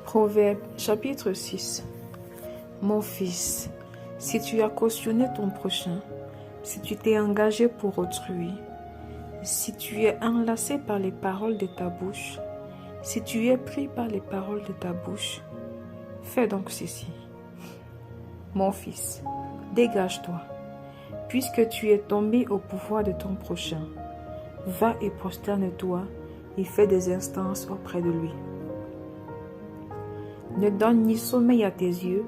Proverbe chapitre 6. Mon fils, si tu as cautionné ton prochain, si tu t'es engagé pour autrui, si tu es enlacé par les paroles de ta bouche, si tu es pris par les paroles de ta bouche, fais donc ceci. Mon fils, dégage-toi, puisque tu es tombé au pouvoir de ton prochain. Va et prosterne-toi et fais des instances auprès de lui. Ne donne ni sommeil à tes yeux,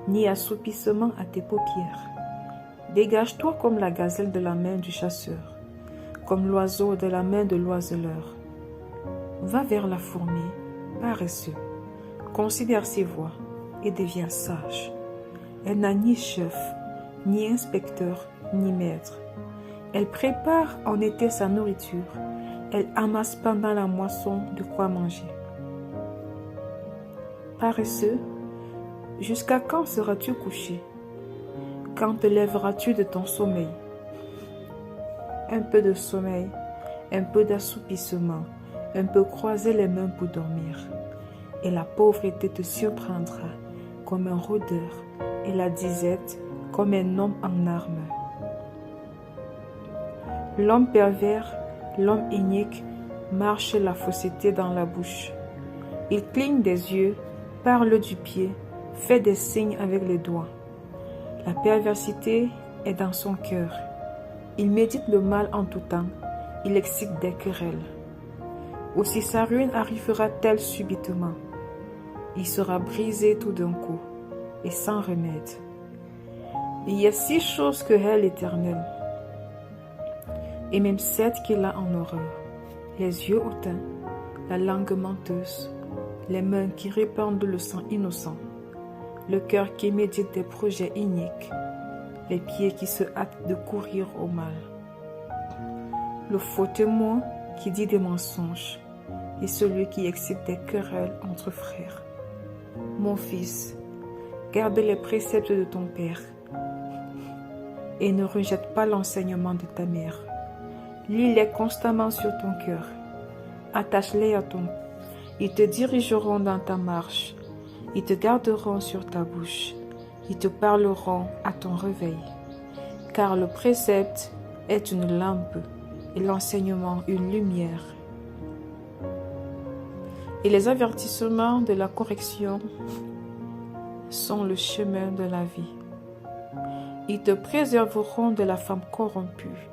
ni assoupissement à tes paupières. Dégage-toi comme la gazelle de la main du chasseur, comme l'oiseau de la main de l'oiseleur. Va vers la fourmi, paresseux. Considère ses voies et deviens sage. Elle n'a ni chef, ni inspecteur, ni maître. Elle prépare en été sa nourriture. Elle amasse pendant la moisson de quoi manger. Paresseux, jusqu'à quand seras-tu couché? Quand te lèveras-tu de ton sommeil? Un peu de sommeil, un peu d'assoupissement, un peu croiser les mains pour dormir. Et la pauvreté te surprendra comme un rôdeur, et la disette comme un homme en armes. L'homme pervers, l'homme inique, marche la fausseté dans la bouche. Il cligne des yeux, parle du pied, fait des signes avec les doigts. La perversité est dans son cœur. Il médite le mal en tout temps. Il excite des querelles. Aussi sa ruine arrivera-t-elle subitement. Il sera brisé tout d'un coup et sans remède. Il y a 6 choses que hait l'Éternel, et même 7 qu'il a en horreur: les yeux hautains, la langue menteuse, les mains qui répandent le sang innocent, le cœur qui médite des projets iniques, les pieds qui se hâtent de courir au mal, le faux témoin qui dit des mensonges et celui qui excite des querelles entre frères. Mon fils, garde les préceptes de ton père et ne rejette pas l'enseignement de ta mère. Lis-les constamment sur ton cœur. Attache-les à ton. Ils te dirigeront dans ta marche. Ils te garderont sur ta bouche. Ils te parleront à ton réveil. Car le précepte est une lampe et l'enseignement une lumière. Et les avertissements de la correction sont le chemin de la vie. Ils te préserveront de la femme corrompue,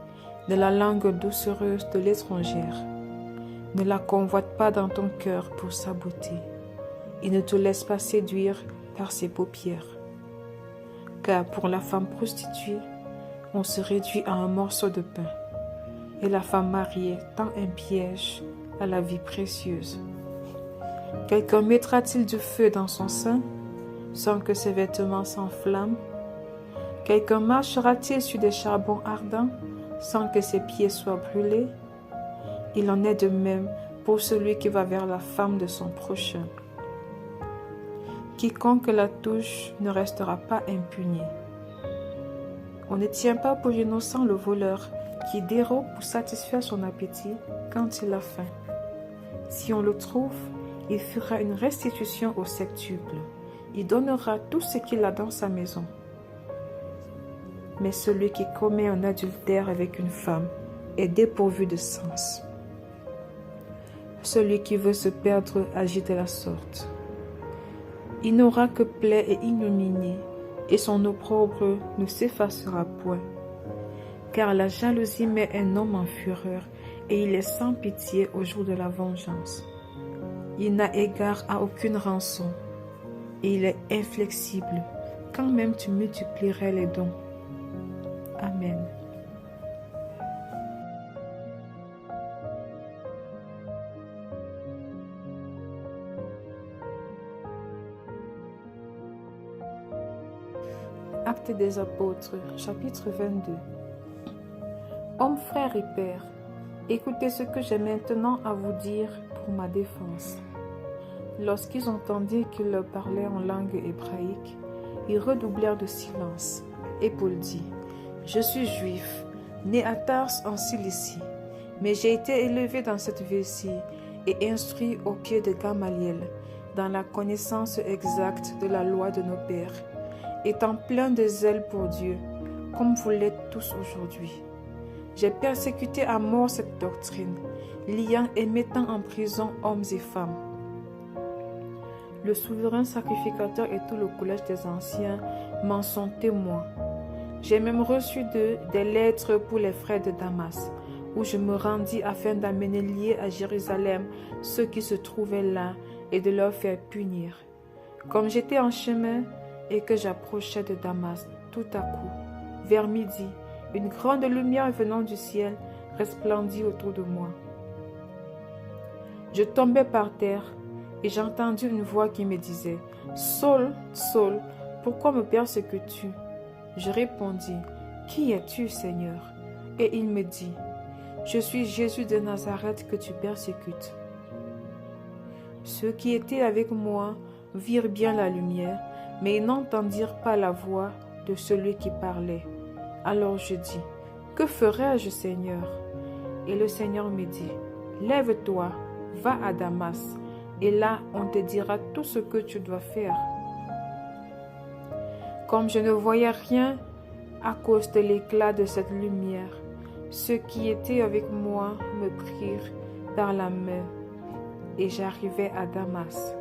de la langue doucereuse de l'étrangère. Ne la convoite pas dans ton cœur pour sa beauté, et ne te laisse pas séduire par ses paupières. Car pour la femme prostituée, on se réduit à un morceau de pain, et la femme mariée tend un piège à la vie précieuse. Quelqu'un mettra-t-il du feu dans son sein, sans que ses vêtements s'enflamment? Quelqu'un marchera-t-il sur des charbons ardents, sans que ses pieds soient brûlés? Il en est de même pour celui qui va vers la femme de son prochain. Quiconque la touche ne restera pas impuni. On ne tient pas pour innocent le voleur qui dérobe pour satisfaire son appétit quand il a faim. Si on le trouve, il fera une restitution au septuple. Il donnera tout ce qu'il a dans sa maison. Mais celui qui commet un adultère avec une femme est dépourvu de sens. Celui qui veut se perdre agit de la sorte. Il n'aura que plaie et ignominie, et son opprobre ne s'effacera point. Car la jalousie met un homme en fureur, et il est sans pitié au jour de la vengeance. Il n'a égard à aucune rançon, et il est inflexible, quand même tu multiplierais les dons. Amen. Actes des apôtres, chapitre 22. Hommes, frères et pères, écoutez ce que j'ai maintenant à vous dire pour ma défense. Lorsqu'ils entendirent qu'il leur parlait en langue hébraïque, ils redoublèrent de silence. Et Paul dit: Je suis juif, né à Tars en Cilicie, mais j'ai été élevé dans cette ville-ci et instruit au pied de Gamaliel, dans la connaissance exacte de la loi de nos pères, étant plein de zèle pour Dieu, comme vous l'êtes tous aujourd'hui. J'ai persécuté à mort cette doctrine, liant et mettant en prison hommes et femmes. Le souverain sacrificateur et tout le collège des anciens m'en sont témoins. J'ai même reçu d'eux des lettres pour les frères de Damas, où je me rendis afin d'amener liés à Jérusalem ceux qui se trouvaient là et de leur faire punir. Comme j'étais en chemin et que j'approchais de Damas, tout à coup, vers midi, une grande lumière venant du ciel resplendit autour de moi. Je tombai par terre et j'entendis une voix qui me disait « Saul, Saul, pourquoi me persécutes-tu » Je répondis « Qui es-tu, Seigneur ?» Et il me dit « Je suis Jésus de Nazareth que tu persécutes. » Ceux qui étaient avec moi virent bien la lumière, mais ils n'entendirent pas la voix de celui qui parlait. Alors je dis « Que ferai-je, Seigneur ?» Et le Seigneur me dit « Lève-toi, va à Damas, et là on te dira tout ce que tu dois faire. » Comme je ne voyais rien à cause de l'éclat de cette lumière, ceux qui étaient avec moi me prirent par la main, et j'arrivai à Damas.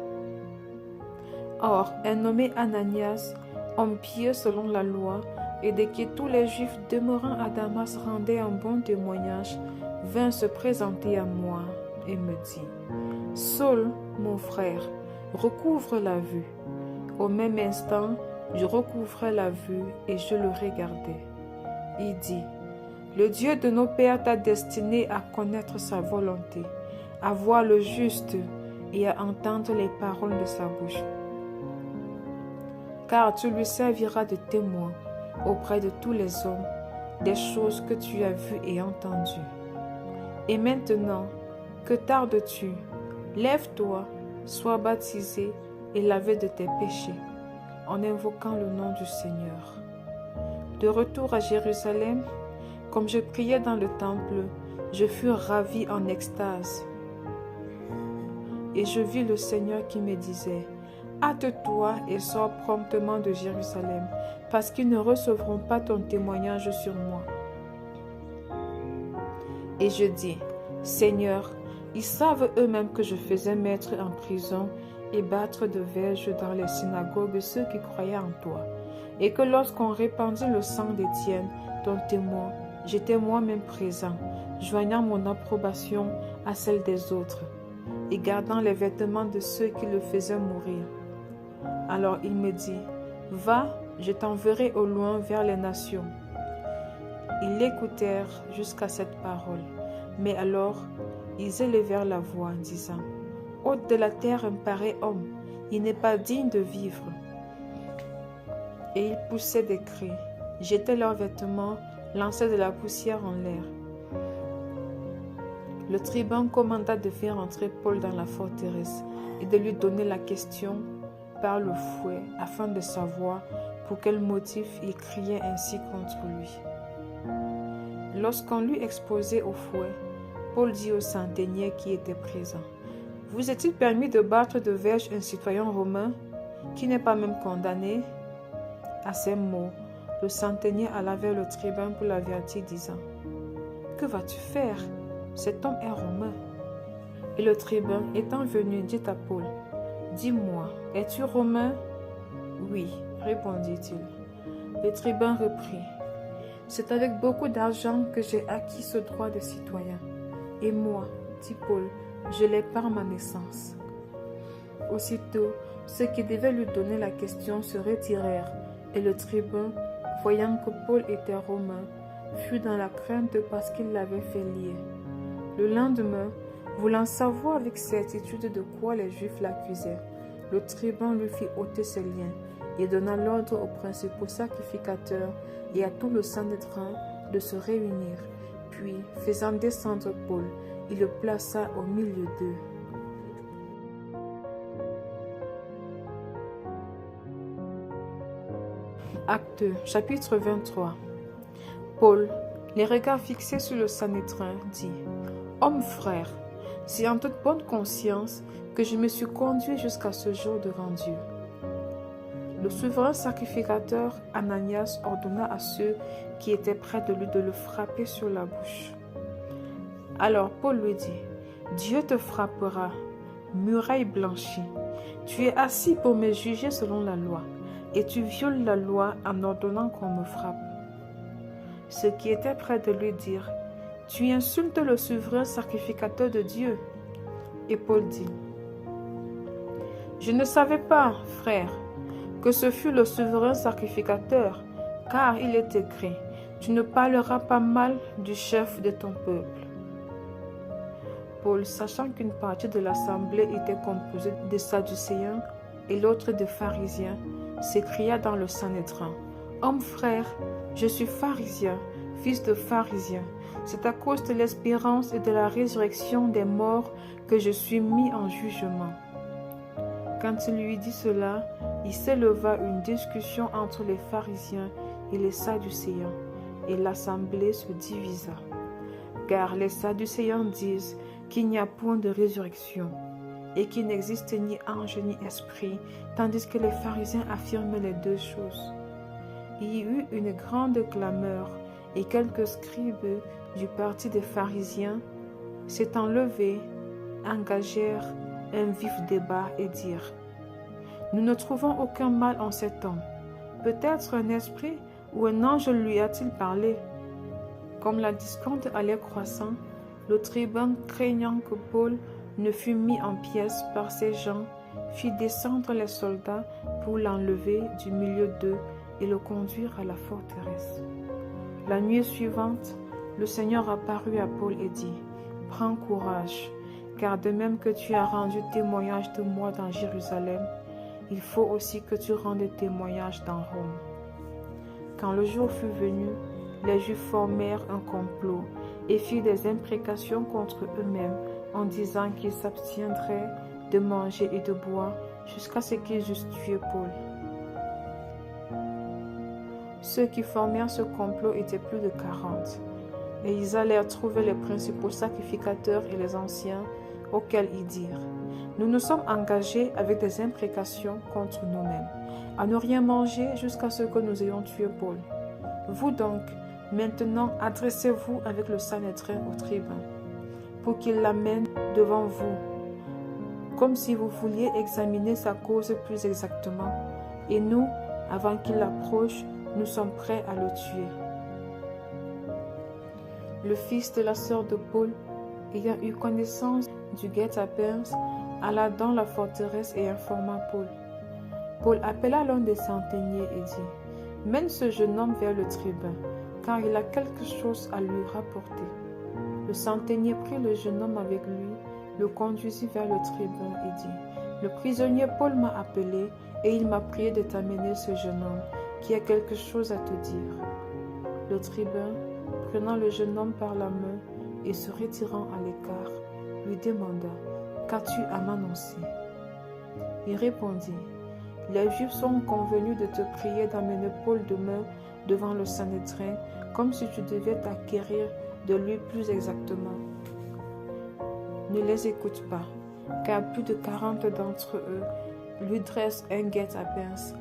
Or, un nommé Ananias, homme pieux selon la loi, et de qui tous les Juifs demeurant à Damas rendaient un bon témoignage, vint se présenter à moi et me dit « Saul, mon frère, recouvre la vue. » Au même instant, je recouvrais la vue et je le regardais. Il dit « Le Dieu de nos pères t'a destiné à connaître sa volonté, à voir le juste et à entendre les paroles de sa bouche. Car tu lui serviras de témoin auprès de tous les hommes des choses que tu as vues et entendues. Et maintenant, que tardes-tu? Lève-toi, sois baptisé et lavé de tes péchés, en invoquant le nom du Seigneur. » De retour à Jérusalem, comme je priais dans le temple, je fus ravi en extase. Et je vis le Seigneur qui me disait « Hâte-toi et sors promptement de Jérusalem, parce qu'ils ne recevront pas ton témoignage sur moi. » Et je dis « Seigneur, ils savent eux-mêmes que je faisais mettre en prison et battre de verge dans les synagogues ceux qui croyaient en toi, et que lorsqu'on répandit le sang d'Étienne, ton témoin, j'étais moi-même présent, joignant mon approbation à celle des autres, et gardant les vêtements de ceux qui le faisaient mourir. » Alors il me dit « Va, je t'enverrai au loin vers les nations. » Ils l'écoutèrent jusqu'à cette parole, mais alors ils élevèrent la voix en disant « Ôte de la terre un pareil homme, il n'est pas digne de vivre. » Et ils poussaient des cris, jetaient leurs vêtements, lançaient de la poussière en l'air. Le tribun commanda de faire entrer Paul dans la forteresse et de lui donner la question par le fouet afin de savoir pour quel motif il criait ainsi contre lui. Lorsqu'on l'eut exposé au fouet, Paul dit au centenier qui était présent « Vous est-il permis de battre de verge un citoyen romain qui n'est pas même condamné ?» À ces mots, le centenier alla vers le tribun pour l'avertir, disant « Que vas-tu faire? Cet homme est romain. » Et le tribun, étant venu, dit à Paul « Dis-moi, es-tu romain? » « Oui, répondit-il. Le tribun reprit « C'est avec beaucoup d'argent que j'ai acquis ce droit de citoyen. Et moi, dit Paul, je l'ai par ma naissance. » Aussitôt, ceux qui devaient lui donner la question se retirèrent, et le tribun, voyant que Paul était romain, fut dans la crainte parce qu'il l'avait fait lier. Le lendemain, voulant savoir avec certitude de quoi les Juifs l'accusaient, le tribun lui fit ôter ses liens et donna l'ordre aux principaux sacrificateurs et à tout le Sanhédrin de se réunir. Puis, faisant descendre Paul, il le plaça au milieu d'eux. Acte 2, chapitre 23. Paul, les regards fixés sur le Sanhédrin, dit « Hommes frères, si en toute bonne conscience que je me suis conduit jusqu'à ce jour devant Dieu. Le souverain sacrificateur Ananias ordonna à ceux qui étaient près de lui de le frapper sur la bouche. Alors Paul lui dit, « Dieu te frappera, muraille blanchie. Tu es assis pour me juger selon la loi, et tu violes la loi en ordonnant qu'on me frappe. » Ceux qui étaient près de lui dirent, « Tu insultes le souverain sacrificateur de Dieu. » Et Paul dit, « Je ne savais pas, frère, que ce fut le souverain sacrificateur, car il est écrit, « Tu ne parleras pas mal du chef de ton peuple. » Paul, sachant qu'une partie de l'assemblée était composée de Sadducéens et l'autre de pharisiens, s'écria dans le Sanhédrin, « Homme frère, je suis pharisien, fils de pharisien. C'est à cause de l'espérance et de la résurrection des morts que je suis mis en jugement. » Quand il lui dit cela, il s'éleva une discussion entre les pharisiens et les Sadducéens, et l'assemblée se divisa. Car les Sadducéens disent qu'il n'y a point de résurrection, et qu'il n'existe ni ange ni esprit, tandis que les pharisiens affirment les deux choses. Il y eut une grande clameur, et quelques scribes du parti des pharisiens, s'étant levés, engagèrent un vif débat et dirent, « Nous ne trouvons aucun mal en cet homme. Peut-être un esprit ou un ange lui a-t-il parlé ?» Comme la discorde allait croissant, le tribun, craignant que Paul ne fût mis en pièces par ces gens, fit descendre les soldats pour l'enlever du milieu d'eux et le conduire à la forteresse. La nuit suivante, le Seigneur apparut à Paul et dit, « Prends courage, car de même que tu as rendu témoignage de moi dans Jérusalem, il faut aussi que tu rendes témoignage dans Rome. » Quand le jour fut venu, les Juifs formèrent un complot et firent des imprécations contre eux-mêmes en disant qu'ils s'abstiendraient de manger et de boire jusqu'à ce qu'ils eussent tué Paul. Ceux qui formèrent ce complot étaient plus de 40, et ils allèrent trouver les principaux sacrificateurs et les anciens, auxquels ils dirent, « Nous nous sommes engagés avec des imprécations contre nous-mêmes, à ne rien manger jusqu'à ce que nous ayons tué Paul. Vous donc, maintenant adressez-vous avec le Sanhédrin au tribun, pour qu'il l'amène devant vous, comme si vous vouliez examiner sa cause plus exactement, et nous, avant qu'il approche, nous sommes prêts à le tuer. » Le fils de la sœur de Paul, ayant eu connaissance du guet-apens, alla dans la forteresse et informa Paul. Paul appela l'un des centeniers et dit, « Mène ce jeune homme vers le tribun, car il a quelque chose à lui rapporter. » Le centenier prit le jeune homme avec lui, le conduisit vers le tribun et dit, « Le prisonnier Paul m'a appelé et il m'a prié de t'amener ce jeune homme qui a quelque chose à te dire. » Le tribun, prenant le jeune homme par la main et se retirant à l'écart, lui demanda, « Qu'as-tu à m'annoncer » Il répondit, « Les Juifs sont convenus de te prier d'amener Paul demain devant le Sanhédrin, comme si tu devais t'acquérir de lui plus exactement. Ne les écoute pas, car plus de 40 d'entre eux lui dressent un guet-apens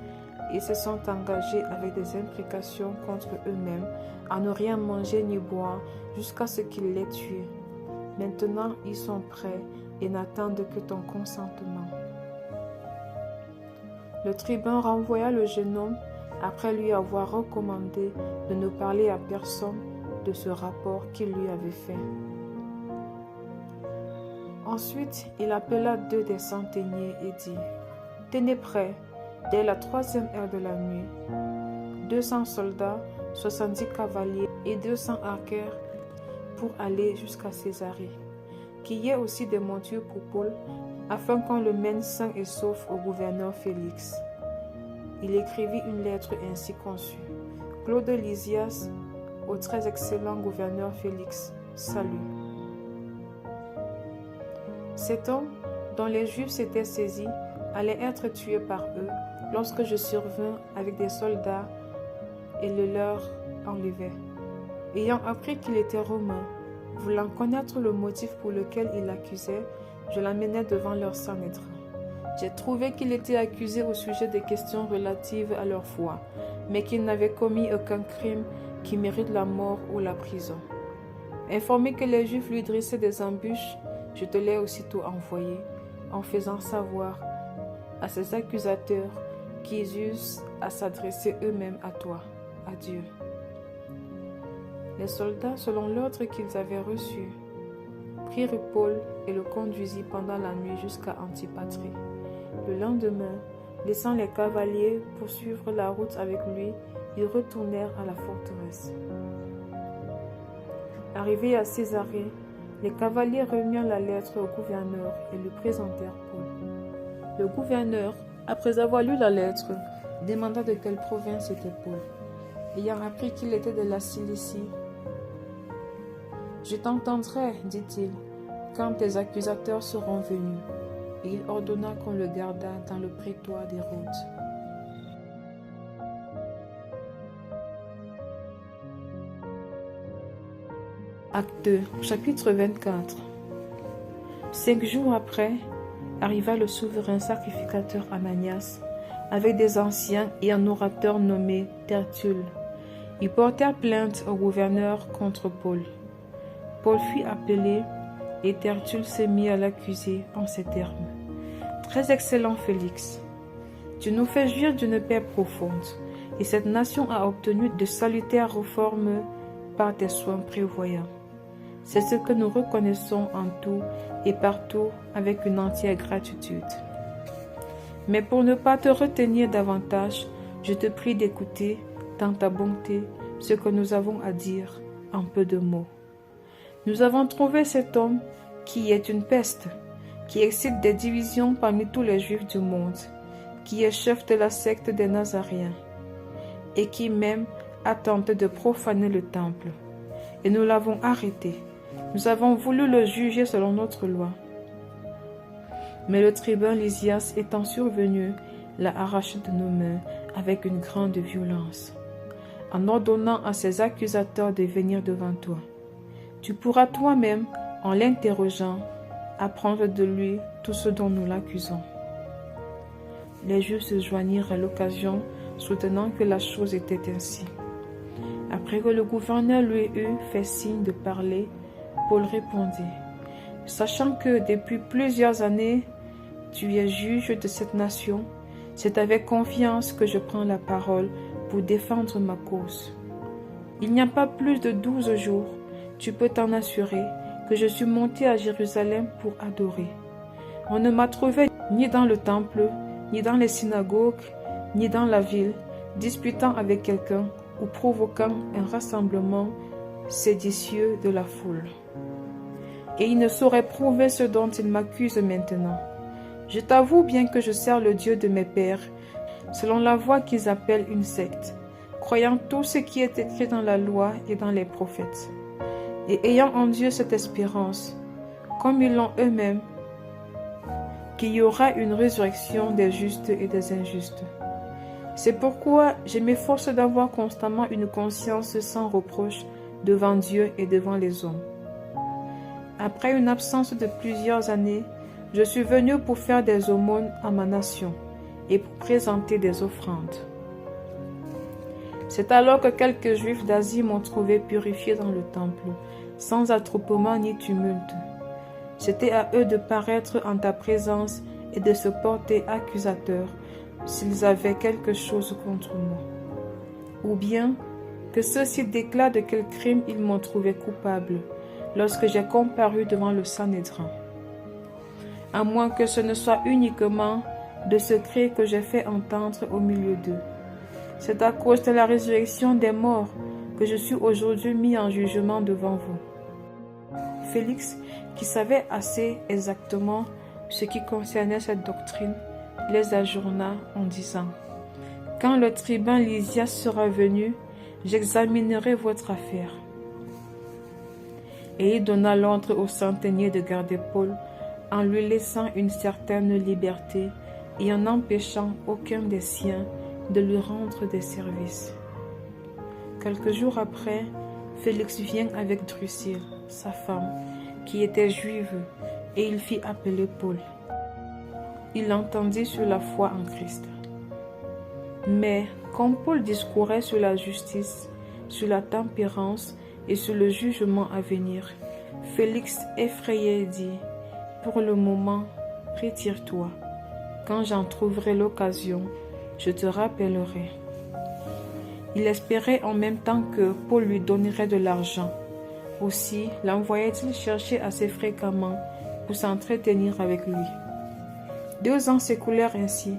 et se sont engagés avec des imprécations contre eux-mêmes à ne rien manger ni boire jusqu'à ce qu'il les tue. Maintenant, ils sont prêts et n'attendent que ton consentement. » Le tribun renvoya le jeune homme après lui avoir recommandé de ne parler à personne de ce rapport qu'il lui avait fait. Ensuite, il appela 2 des centeniers et dit, « Tenez prêt, dès la 3e heure de la nuit, 200 soldats, 70 cavaliers et 200 archers pour aller jusqu'à Césarée. Qu'il y ait aussi des montures pour Paul, afin qu'on le mène sain et sauf au gouverneur Félix. » Il écrivit une lettre ainsi conçue. « Claude Lysias, au très excellent gouverneur Félix, salut. » Cet homme, dont les Juifs s'étaient saisis, allait être tué par eux lorsque je survins avec des soldats et le leur enlevai. Ayant appris qu'il était romain, voulant connaître le motif pour lequel il l'accusait, je l'amenai devant leur Sanhédrin. J'ai trouvé qu'il était accusé au sujet des questions relatives à leur foi, mais qu'il n'avait commis aucun crime qui mérite la mort ou la prison. Informé que les Juifs lui dressaient des embûches, je te l'ai aussitôt envoyé, en faisant savoir à ces accusateurs qu'ils eussent à s'adresser eux-mêmes à toi, à Dieu. Les soldats, selon l'ordre qu'ils avaient reçu, prirent Paul et le conduisirent pendant la nuit jusqu'à Antipatrie. Le lendemain, laissant les cavaliers poursuivre la route avec lui, ils retournèrent à la forteresse. Arrivés à Césarée, les cavaliers remirent la lettre au gouverneur et lui présentèrent Paul. Le gouverneur, après avoir lu la lettre, demanda de quelle province était Paul. Ayant appris qu'il était de la Cilicie, « Je t'entendrai, dit-il, quand tes accusateurs seront venus. » Et il ordonna qu'on le gardât dans le prétoire d'Hérode. Acte 2, chapitre 24. 5 jours après, arriva le souverain sacrificateur Ananias, avec des anciens et un orateur nommé Tertulle. Ils portèrent plainte au gouverneur contre Paul. Paul fut appelé et Tertulle se mit à l'accuser en ces termes. « Très excellent Félix, tu nous fais jouir d'une paix profonde, et cette nation a obtenu de salutaires réformes par tes soins prévoyants. C'est ce que nous reconnaissons en tout et partout avec une entière gratitude. Mais pour ne pas te retenir davantage, je te prie d'écouter, dans ta bonté, ce que nous avons à dire en peu de mots. Nous avons trouvé cet homme qui est une peste, qui excite des divisions parmi tous les Juifs du monde, qui est chef de la secte des Nazaréens, et qui même a tenté de profaner le temple. Et nous l'avons arrêté. Nous avons voulu le juger selon notre loi. Mais le tribun Lysias étant survenu, l'a arraché de nos mains avec une grande violence, en ordonnant à ses accusateurs de venir devant toi. Tu pourras toi-même, en l'interrogeant, apprendre de lui tout ce dont nous l'accusons. » Les Juifs se joignirent à l'occasion, soutenant que la chose était ainsi. Après que le gouverneur lui eut fait signe de parler, Paul répondit, « Sachant que depuis plusieurs années, tu es juge de cette nation, c'est avec confiance que je prends la parole pour défendre ma cause. Il n'y a pas plus de 12 jours, tu peux t'en assurer, que je suis monté à Jérusalem pour adorer. On ne m'a trouvé ni dans le temple, ni dans les synagogues, ni dans la ville, disputant avec quelqu'un ou provoquant un rassemblement séditieux de la foule. Et il ne saurait prouver ce dont il m'accuse maintenant. Je t'avoue bien que je sers le Dieu de mes pères, selon la voie qu'ils appellent une secte, croyant tout ce qui est écrit dans la loi et dans les prophètes, et ayant en Dieu cette espérance, comme ils l'ont eux-mêmes, qu'il y aura une résurrection des justes et des injustes. C'est pourquoi je m'efforce d'avoir constamment une conscience sans reproche devant Dieu et devant les hommes. Après une absence de plusieurs années, je suis venu pour faire des aumônes à ma nation et pour présenter des offrandes. C'est alors que quelques Juifs d'Asie m'ont trouvé purifié dans le temple, sans attroupement ni tumulte. C'était à eux de paraître en ta présence et de se porter accusateurs s'ils avaient quelque chose contre moi. Ou bien que ceux-ci déclarent de quel crime ils m'ont trouvé coupable lorsque j'ai comparu devant le Sanhédrin. À moins que ce ne soit uniquement de ce cri que j'ai fait entendre au milieu d'eux. C'est à cause de la résurrection des morts que je suis aujourd'hui mis en jugement devant vous. » Félix, qui savait assez exactement ce qui concernait cette doctrine, les ajourna en disant, « Quand le tribun Lysias sera venu, j'examinerai votre affaire. » Et il donna l'ordre au centenier de garder Paul, en lui laissant une certaine liberté et en n'empêchant aucun des siens de lui rendre des services. Quelques jours après, Félix vient avec Drusille, sa femme, qui était juive, et il fit appeler Paul. Il entendit sur la foi en Christ. Mais quand Paul discourait sur la justice, sur la tempérance et sur le jugement à venir, Félix, effrayé, dit: « Pour le moment, retire-toi. Quand j'en trouverai l'occasion, je te rappellerai. » Il espérait en même temps que Paul lui donnerait de l'argent. Aussi l'envoyait-il chercher assez fréquemment pour s'entretenir avec lui. 2 ans s'écoulèrent ainsi,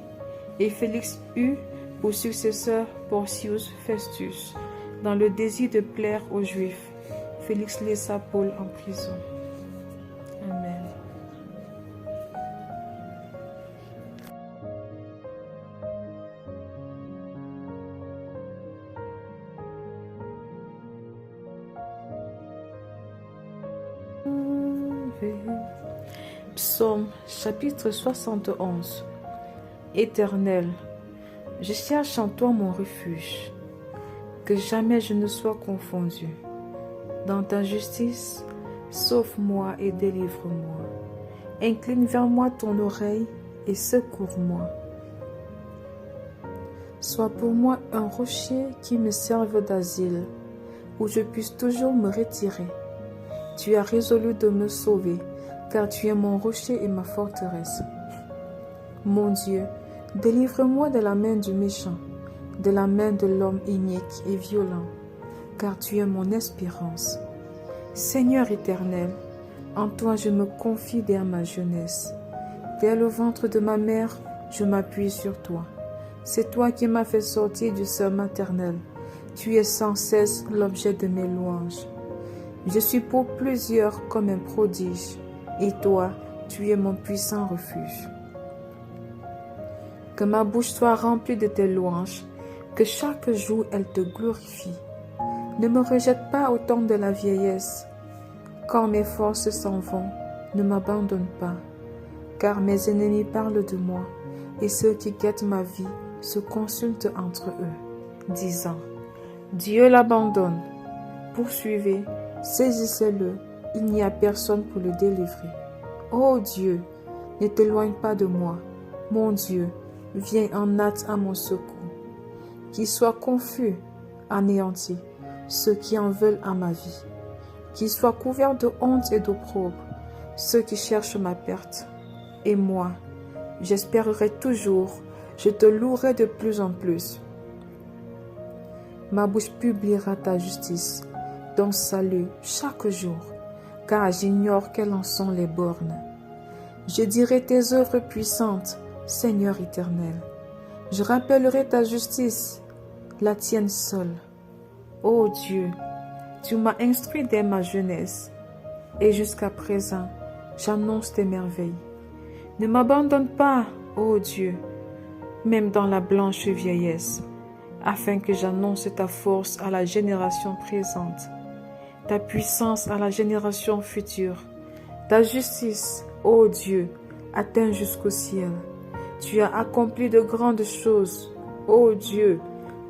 et Félix eut pour successeur Porcius Festus. Dans le désir de plaire aux Juifs, Félix laissa Paul en prison. Amen. Psaume chapitre 71. Éternel, je cherche en toi mon refuge, que jamais je ne sois confondu. Dans ta justice, sauve-moi et délivre-moi. Incline vers moi ton oreille et secours-moi. Sois pour moi un rocher qui me serve d'asile, où je puisse toujours me retirer. Tu as résolu de me sauver, car tu es mon rocher et ma forteresse. Mon Dieu, délivre-moi de la main du méchant, de la main de l'homme inique et violent, car tu es mon espérance. Seigneur éternel, en toi je me confie dès ma jeunesse. Dès le ventre de ma mère, je m'appuie sur toi. C'est toi qui m'as fait sortir du sein maternel. Tu es sans cesse l'objet de mes louanges. Je suis pour plusieurs comme un prodige, et toi, tu es mon puissant refuge. Que ma bouche soit remplie de tes louanges, que chaque jour elle te glorifie. Ne me rejette pas au temps de la vieillesse. Quand mes forces s'en vont, ne m'abandonne pas, car mes ennemis parlent de moi, et ceux qui guettent ma vie se consultent entre eux, disant: Dieu l'abandonne. Poursuivez, saisissez-le, il n'y a personne pour le délivrer. Ô Dieu, ne t'éloigne pas de moi. Mon Dieu, viens en hâte à mon secours. Qu'ils soient confus, anéantis, ceux qui en veulent à ma vie. Qu'ils soient couverts de honte et d'opprobre, ceux qui cherchent ma perte. Et moi, j'espérerai toujours, je te louerai de plus en plus. Ma bouche publiera ta justice, ton salut chaque jour, car j'ignore quelles en sont les bornes. Je dirai tes œuvres puissantes, Seigneur éternel. Je rappellerai ta justice, la tienne seule. Ô Dieu, tu m'as instruit dès ma jeunesse, et jusqu'à présent, j'annonce tes merveilles. Ne m'abandonne pas, ô Dieu, même dans la blanche vieillesse, afin que j'annonce ta force à la génération présente, ta puissance à la génération future. Ta justice, ô Dieu, atteint jusqu'au ciel. Tu as accompli de grandes choses, ô Dieu,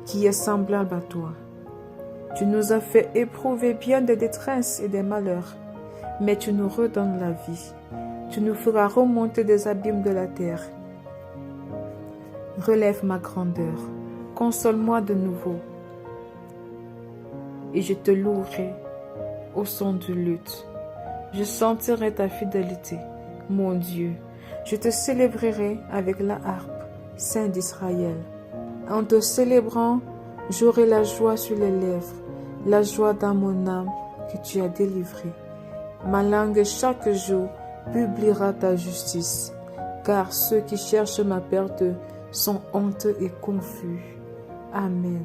qui est semblable à toi. Tu nous as fait éprouver bien des détresses et des malheurs, mais tu nous redonnes la vie. Tu nous feras remonter des abîmes de la terre. Relève ma grandeur, console-moi de nouveau, et je te louerai au son du luth. Je sentirai ta fidélité, mon Dieu. Je te célébrerai avec la harpe, Saint d'Israël. En te célébrant, j'aurai la joie sur les lèvres, la joie dans mon âme que tu as délivrée. Ma langue chaque jour publiera ta justice, car ceux qui cherchent ma perte sont honteux et confus. Amen.